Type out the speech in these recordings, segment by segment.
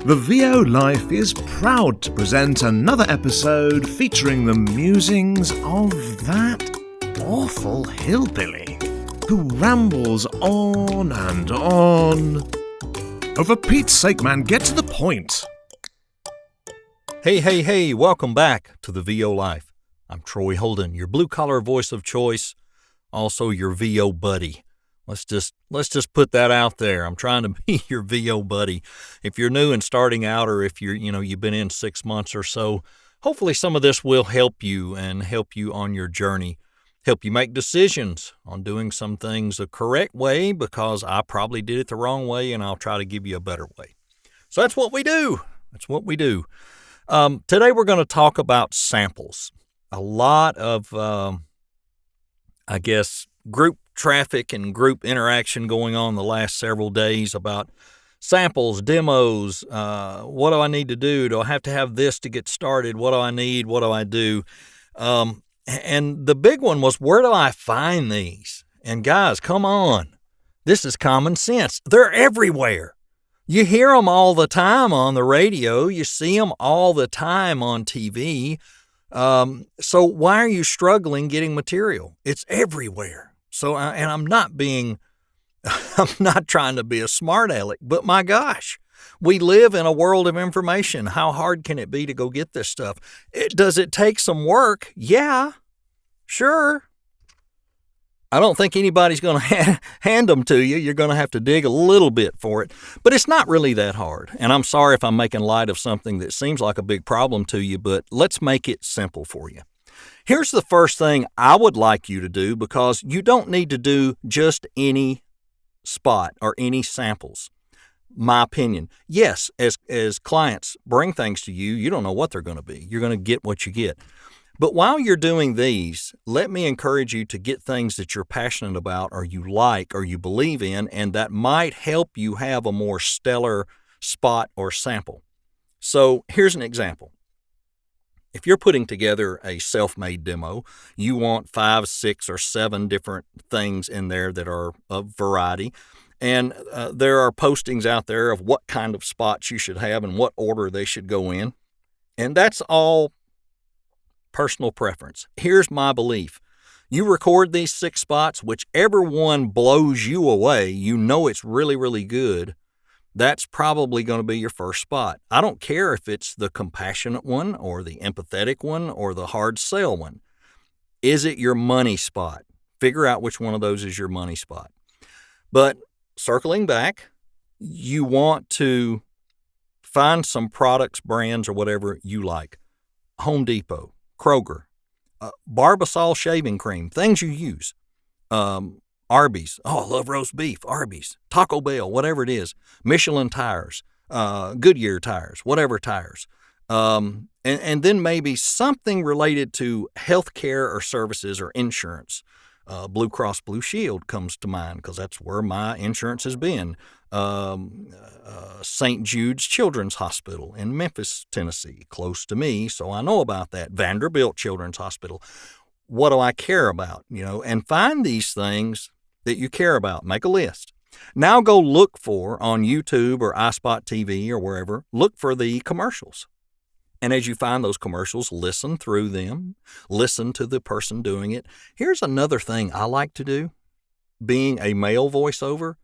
The VO Life is proud to present another episode featuring the musings of that awful hillbilly who rambles on and on. Oh, for Pete's sake, man, get to the point. Hey, welcome back to the VO Life. I'm Troy Holden, your blue-collar voice of choice, also your VO buddy. Let's just put that out there. I'm trying to be your VO buddy. If you're new and starting out, or if you've been in 6 months or so, hopefully some of this will help you and help you on your journey, help you make decisions on doing some things the correct way, because I probably did it the wrong way, and I'll try to give you a better way. So that's what we do. Today we're going to talk about samples. A lot of, group traffic and group interaction going on the last several days about samples, demos. What do I need to do? Do I have to have this to get started? What do I need? What do I do? And the big one was, where do I find these? And guys, come on. This is common sense. They're everywhere. You hear them all the time on the radio. You see them all the time on TV. So why are you struggling getting material? It's everywhere. So, and I'm not trying to be a smart aleck, but my gosh, we live in a world of information. How hard can it be to go get this stuff? Does it take some work? Yeah, sure. I don't think anybody's going to hand them to you. You're going to have to dig a little bit for it, but it's not really that hard. And I'm sorry if I'm making light of something that seems like a big problem to you, but let's make it simple for you. Here's the first thing I would like you to do, because you don't need to do just any spot or any samples. My opinion. Yes, as clients bring things to you, you don't know what they're going to be. You're going to get what you get. But while you're doing these, let me encourage you to get things that you're passionate about, or you like, or you believe in, and that might help you have a more stellar spot or sample. So here's an example. If you're putting together a self-made demo, you want 5, 6, or 7 different things in there that are of variety. And there are postings out there of what kind of spots you should have and what order they should go in. And that's all personal preference. Here's my belief. You record these 6 spots, whichever one blows you away, you know it's really, really good. That's probably going to be your first spot. I don't care if it's the compassionate one or the empathetic one or the hard sell one. Is it your money spot? Figure out which one of those is your money spot. But circling back, you want to find some products, brands, or whatever you like. Home Depot, Kroger, Barbasol shaving cream, things you use. Arby's. Oh, I love roast beef. Arby's. Taco Bell, whatever it is. Michelin tires, Goodyear tires, whatever tires. And then maybe something related to healthcare or services or insurance. Blue Cross Blue Shield comes to mind, because that's where my insurance has been. St. Jude's Children's Hospital in Memphis, Tennessee, close to me, so I know about that. Vanderbilt Children's Hospital. What do I care about? And find these things that you care about. Make a list. Now go look for, on YouTube or iSpot TV or wherever, look for the commercials. And as you find those commercials, listen through them. Listen to the person doing it. Here's another thing I like to do. Being a male voiceover,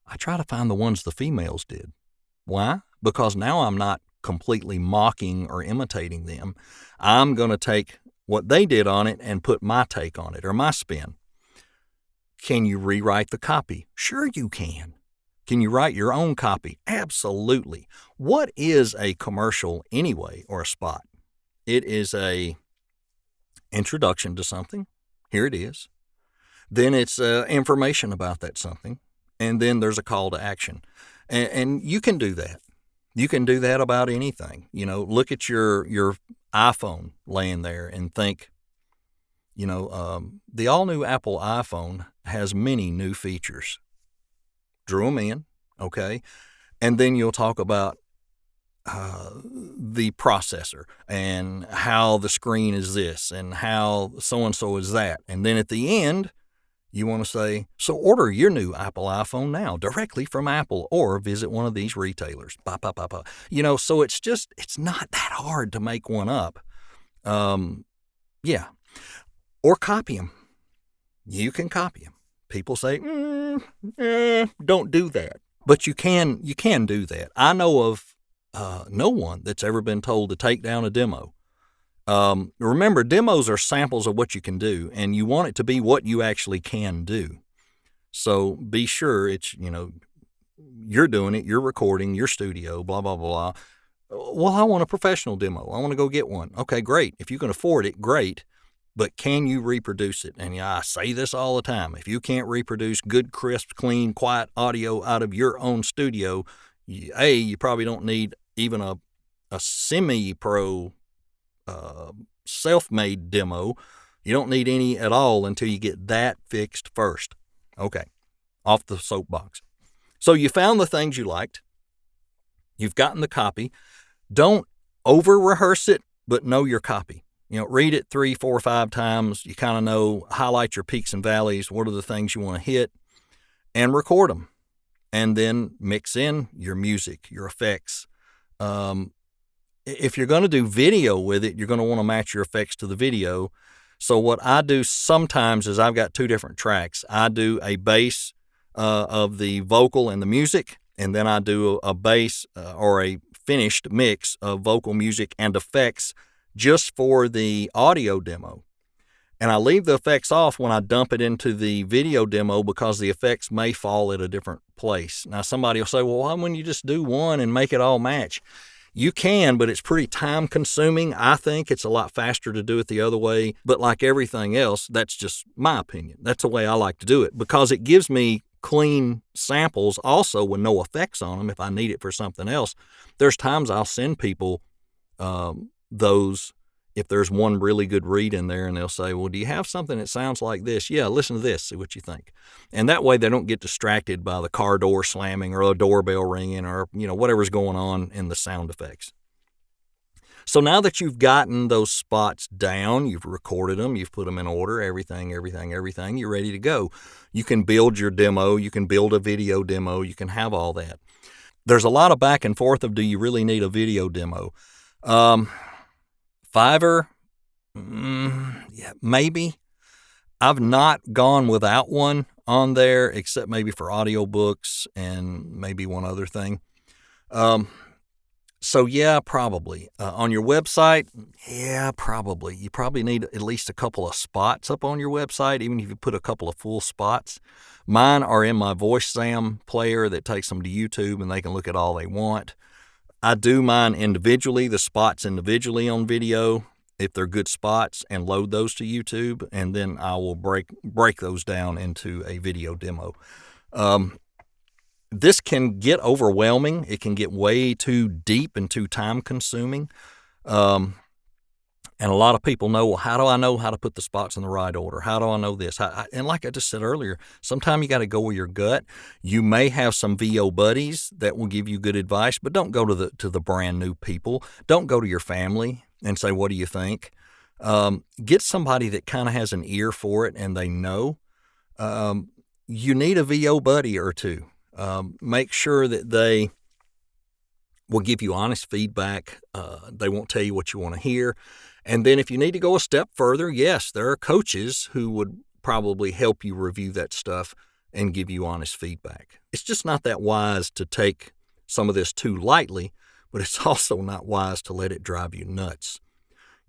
I try to find the ones the females did. Why? Because now I'm not completely mocking or imitating them. I'm going to take what they did on it and put my take on it, or my spin. Can you rewrite the copy? Sure you can. Can you write your own copy? Absolutely. What is a commercial anyway, or a spot? It is a introduction to something. Here it is. Then it's information about that something. And then there's a call to action. And you can do that. You can do that about anything. Look at your iPhone laying there and think, the all-new Apple iPhone has many new features. Drew them in, okay? And then you'll talk about the processor and how the screen is this and how so-and-so is that. And then at the end, You want to say, so order your new Apple iPhone now directly from Apple or visit one of these retailers. So it's not that hard to make one up. Yeah. Or copy them. You can copy them. People say, don't do that. But you can do that. I know of no one that's ever been told to take down a demo. Remember, demos are samples of what you can do, and you want it to be what you actually can do. So be sure it's, you're doing it, you're recording, your studio, blah, blah, blah. Well, I want a professional demo. I want to go get one. Okay, great. If you can afford it, great. But can you reproduce it? And I say this all the time. If you can't reproduce good, crisp, clean, quiet audio out of your own studio, you probably don't need even a semi-pro self-made demo. You don't need any at all until you get that fixed first. Okay, off the soapbox. So you found the things you liked. You've gotten the copy. Don't over-rehearse it, but know your copy. Read it 3, 4, 5 times. You kind of know, highlight your peaks and valleys. What are the things you want to hit? And record them. And then mix in your music, your effects. If you're going to do video with it, you're going to want to match your effects to the video. So what I do sometimes is I've got 2 different tracks. I do a bass of the vocal and the music, and then I do a bass or a finished mix of vocal, music, and effects just for the audio demo. And I leave the effects off when I dump it into the video demo because the effects may fall at a different place. Now, somebody will say, well, why wouldn't you just do one and make it all match? You can, but it's pretty time consuming. I think it's a lot faster to do it the other way. But like everything else, that's just my opinion. That's the way I like to do it because it gives me clean samples also with no effects on them if I need it for something else. There's times I'll send people those if there's one really good read in there and they'll say, well, do you have something that sounds like this? Yeah, listen to this, see what you think. And that way they don't get distracted by the car door slamming or a doorbell ringing or, whatever's going on in the sound effects. So now that you've gotten those spots down, you've recorded them, you've put them in order, everything, you're ready to go. You can build your demo, you can build a video demo, you can have all that. There's a lot of back and forth of, do you really need a video demo? Fiverr, yeah, maybe. I've not gone without one on there, except maybe for audiobooks and maybe one other thing. So yeah, probably. On your website, yeah, probably. You probably need at least a couple of spots up on your website, even if you put a couple of full spots. Mine are in my VoiceZam player that takes them to YouTube and they can look at all they want. I do mine individually, the spots individually on video, if they're good spots, and load those to YouTube, and then I will break those down into a video demo. This can get overwhelming. It can get way too deep and too time-consuming. And a lot of people know, well, how do I know how to put the spots in the right order? How do I know this? And like I just said earlier, sometimes you got to go with your gut. You may have some VO buddies that will give you good advice, but don't go to the brand new people. Don't go to your family and say, what do you think? Get somebody that kind of has an ear for it and they know. You need a VO buddy or two. Make sure that they will give you honest feedback. They won't tell you what you want to hear. And then if you need to go a step further, yes, there are coaches who would probably help you review that stuff and give you honest feedback. It's just not that wise to take some of this too lightly, but it's also not wise to let it drive you nuts.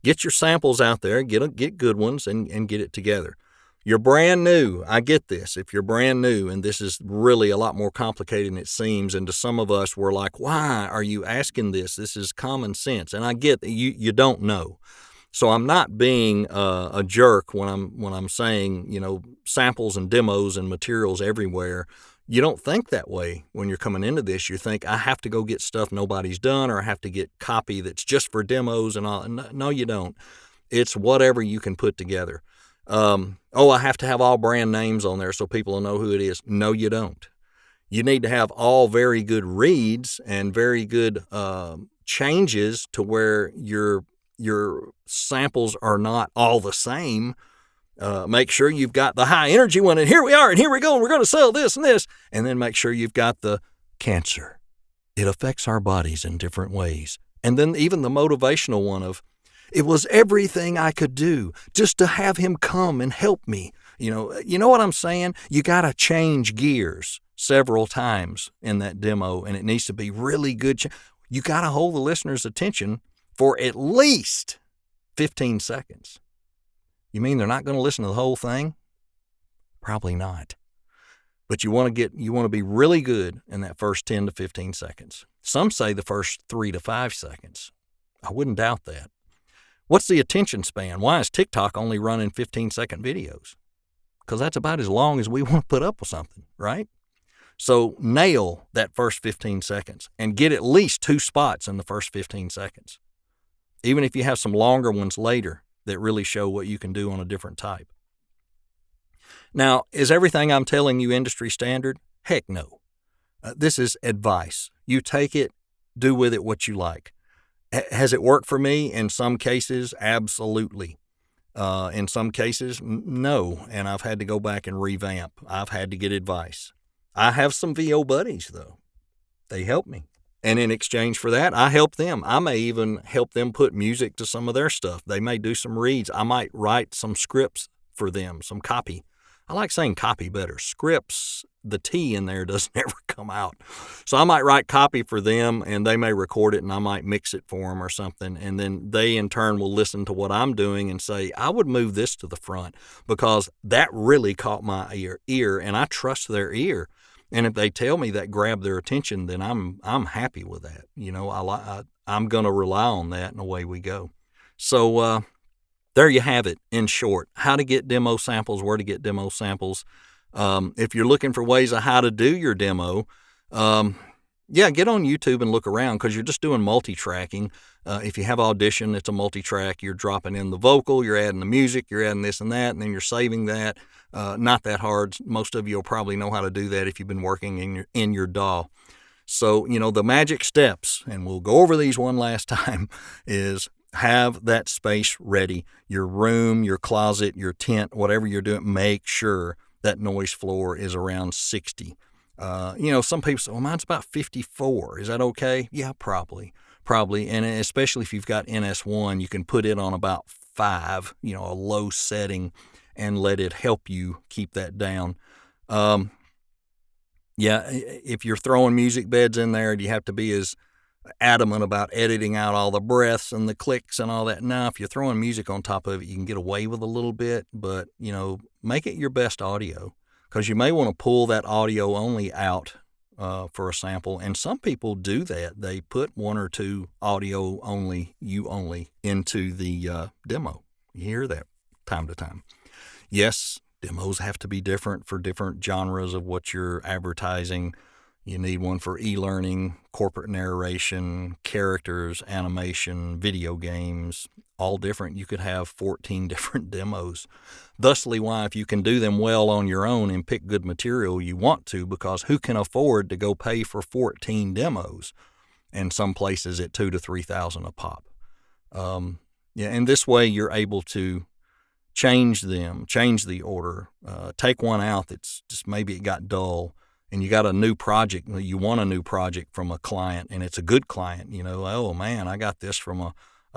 Get your samples out there, get good ones, and get it together. You're brand new. I get this. If you're brand new, and this is really a lot more complicated than it seems, and to some of us, we're like, why are you asking this? This is common sense. And I get that you don't know. So I'm not being a jerk when I'm saying, samples and demos and materials everywhere. You don't think that way when you're coming into this. You think, I have to go get stuff nobody's done, or I have to get copy that's just for demos and all. No, you don't. It's whatever you can put together. I have to have all brand names on there so people will know who it is. No, you don't. You need to have all very good reads and very good changes to where your samples are not all the same. Make sure you've got the high energy one, and here we are, and here we go, and we're going to sell this and this. And then make sure you've got the cancer. It affects our bodies in different ways. And then even the motivational one of, it was everything I could do just to have him come and help me. You know what I'm saying? You got to change gears several times in that demo, and it needs to be really good. You got to hold the listener's attention for at least 15 seconds. You mean they're not going to listen to the whole thing? Probably not. But you want to be really good in that first 10 to 15 seconds. Some say the first 3 to 5 seconds. I wouldn't doubt that. What's the attention span? Why is TikTok only running 15-second videos? Because that's about as long as we want to put up with something, right? So nail that first 15 seconds and get at least 2 spots in the first 15 seconds. Even if you have some longer ones later that really show what you can do on a different type. Now, is everything I'm telling you industry standard? Heck no. This is advice. You take it, do with it what you like. Has it worked for me? In some cases, absolutely. In some cases, no. And I've had to go back and revamp. I've had to get advice. I have some VO buddies, though. They help me. And in exchange for that, I help them. I may even help them put music to some of their stuff. They may do some reads. I might write some scripts for them, some copy. I like saying copy better. Scripts, the T in there doesn't ever come out. So I might write copy for them, and they may record it, and I might mix it for them or something. And then they, in turn, will listen to what I'm doing and say, I would move this to the front because that really caught my ear, and I trust their ear. And if they tell me that grabbed their attention, then I'm happy with that. I'm going to rely on that, and away we go. So there you have it in short. How to get demo samples, where to get demo samples. If you're looking for ways of how to do your demo, get on YouTube and look around because you're just doing multi-tracking. If you have Audition, it's a multi-track. You're dropping in the vocal, you're adding the music, you're adding this and that, and then you're saving that. Not that hard. Most of you will probably know how to do that if you've been working in your DAW. So, the magic steps, and we'll go over these one last time, is have that space ready. Your room, your closet, your tent, whatever you're doing, make sure that noise floor is around 60. Some people say, well, mine's about 54. Is that okay? Yeah, probably. And especially if you've got NS1, you can put it on about 5, a low setting, and let it help you keep that down. If you're throwing music beds in there, you have to be as adamant about editing out all the breaths and the clicks and all that. Now, if you're throwing music on top of it, you can get away with a little bit, but, make it your best audio because you may want to pull that audio only out for a sample. And some people do that. They put 1 or 2 audio only, you only into the demo. You hear that time to time. Yes, demos have to be different for different genres of what you're advertising. You need one for e-learning, corporate narration, characters, animation, video games, all different. You could have 14 different demos. Thusly why if you can do them well on your own and pick good material, you want to, because who can afford to go pay for 14 demos? And some places at $2,000 to $3,000 a pop. And this way you're able to change the order, take one out that's just maybe it got dull, and you got a new project, you want a new project from a client, and it's a good client, oh man, I got this from a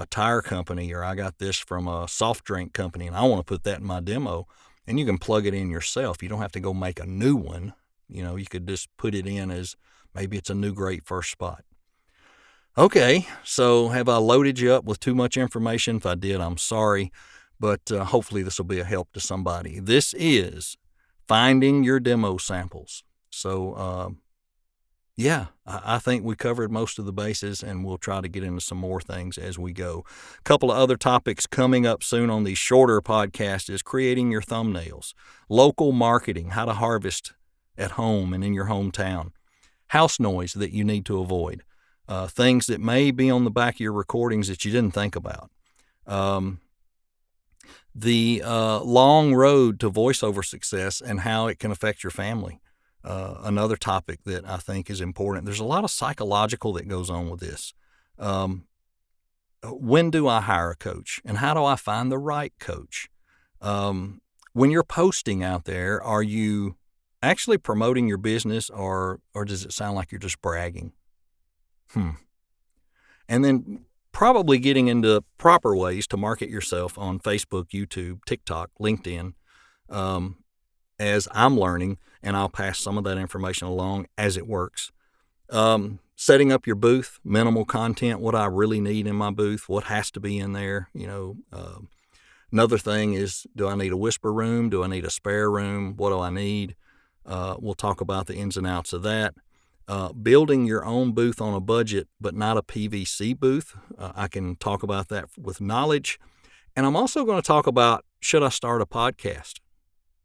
tire company, or I got this from a soft drink company, and I want to put that in my demo, and you can plug it in yourself. You don't have to go make a new one. You could just put it in as maybe it's a new great first spot. Okay, so have I loaded you up with too much information? If I did, I'm sorry, but hopefully this will be a help to somebody. This is finding your demo samples. So, I think we covered most of the bases, and we'll try to get into some more things as we go. A couple of other topics coming up soon on these shorter podcasts is creating your thumbnails, local marketing, how to harvest at home and in your hometown, house noise that you need to avoid, things that may be on the back of your recordings that you didn't think about. The long road to voiceover success and how it can affect your family. Another topic that I think is important. There's a lot of psychological that goes on with this. When do I hire a coach, and how do I find the right coach? When you're posting out there, are you actually promoting your business or does it sound like you're just bragging? And then probably getting into proper ways to market yourself on Facebook, YouTube, TikTok, LinkedIn, as I'm learning, and I'll pass some of that information along as it works. Setting up your booth, minimal content, what I really need in my booth, what has to be in there. Another thing is, do I need a whisper room? Do I need a spare room? What do I need? We'll talk about the ins and outs of that. Building your own booth on a budget, but not a PVC booth. I can talk about that with knowledge. And I'm also going to talk about, should I start a podcast?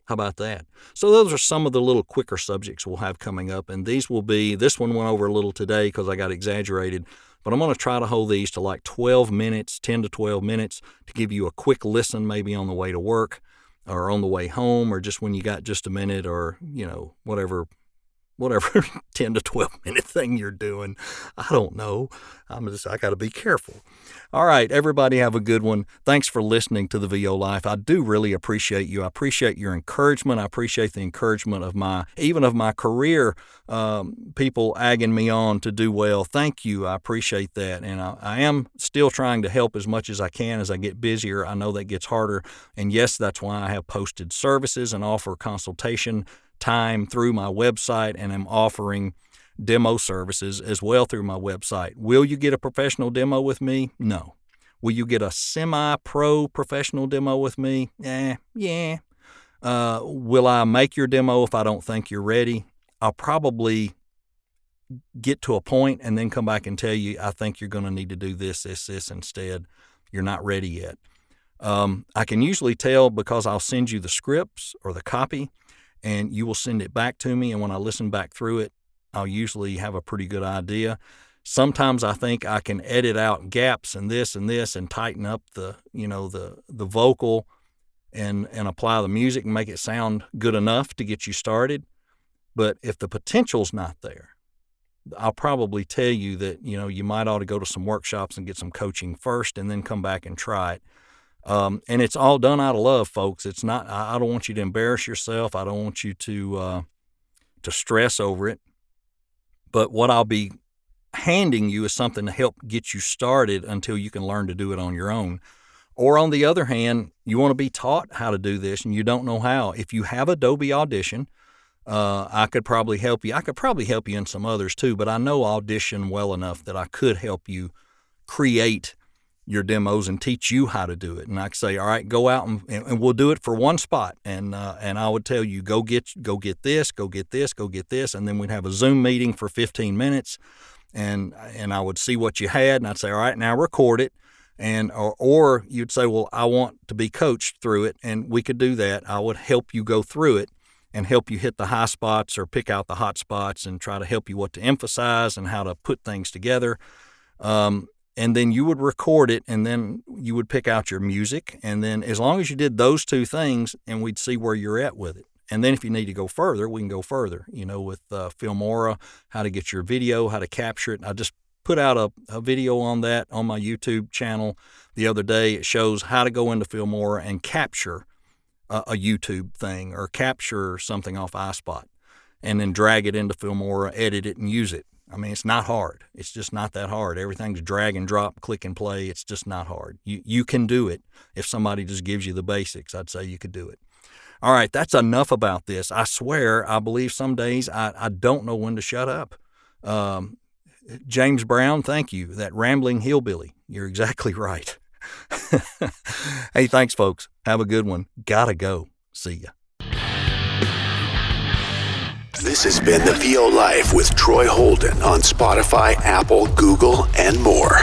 How about that? So those are some of the little quicker subjects we'll have coming up. And this one went over a little today because I got exaggerated, but I'm going to try to hold these to like 12 minutes, 10 to 12 minutes to give you a quick listen, maybe on the way to work or on the way home, or just when you got just a minute, or, whatever 10 to 12 minute thing you're doing. I don't know. I got to be careful. All right, everybody have a good one. Thanks for listening to the VO Life. I do really appreciate you. I appreciate your encouragement. I appreciate the encouragement of my career people egging me on to do well. Thank you. I appreciate that. And I am still trying to help as much as I can as I get busier. I know that gets harder. And yes, that's why I have posted services and offer consultation time through my website, and I'm offering demo services as well through my website. Will you get a professional demo with me? No. Will you get a semi-pro professional demo with me? Yeah. Will I make your demo if I don't think you're ready? I'll probably get to a point and then come back and tell you, I think you're going to need to do this instead. You're not ready yet. I can usually tell because I'll send you the scripts or the copy, and you will send it back to me. And when I listen back through it, I'll usually have a pretty good idea. Sometimes I think I can edit out gaps and this and tighten up the vocal and apply the music and make it sound good enough to get you started. But if the potential's not there, I'll probably tell you that, you might ought to go to some workshops and get some coaching first and then come back and try it. And it's all done out of love, folks. It's not, I don't want you to embarrass yourself. I don't want you to stress over it. But what I'll be handing you is something to help get you started until you can learn to do it on your own. Or on the other hand, you want to be taught how to do this and you don't know how. If you have Adobe Audition, I could probably help you. I could probably help you in some others too, but I know Audition well enough that I could help you create your demos and teach you how to do it. And I could say, all right, go out and we'll do it for one spot. And I would tell you, go get this. And then we'd have a Zoom meeting for 15 minutes and I would see what you had. And I'd say, all right, now record it. And, or you'd say, well, I want to be coached through it. And we could do that. I would help you go through it and help you hit the high spots or pick out the hot spots and try to help you what to emphasize and how to put things together. And then you would record it, and then you would pick out your music. And then as long as you did those two things, and we'd see where you're at with it. And then if you need to go further, we can go further, with Filmora, how to get your video, how to capture it. I just put out a video on that on my YouTube channel the other day. It shows how to go into Filmora and capture a YouTube thing or capture something off iSpot and then drag it into Filmora, edit it, and use it. I mean, it's not hard. It's just not that hard. Everything's drag and drop, click and play. It's just not hard. You can do it. If somebody just gives you the basics, I'd say you could do it. All right, that's enough about this. I swear, I believe some days I don't know when to shut up. James Brown, thank you. That rambling hillbilly. You're exactly right. Hey, thanks, folks. Have a good one. Gotta go. See ya. This has been The VO Life with Troy Holden on Spotify, Apple, Google, and more.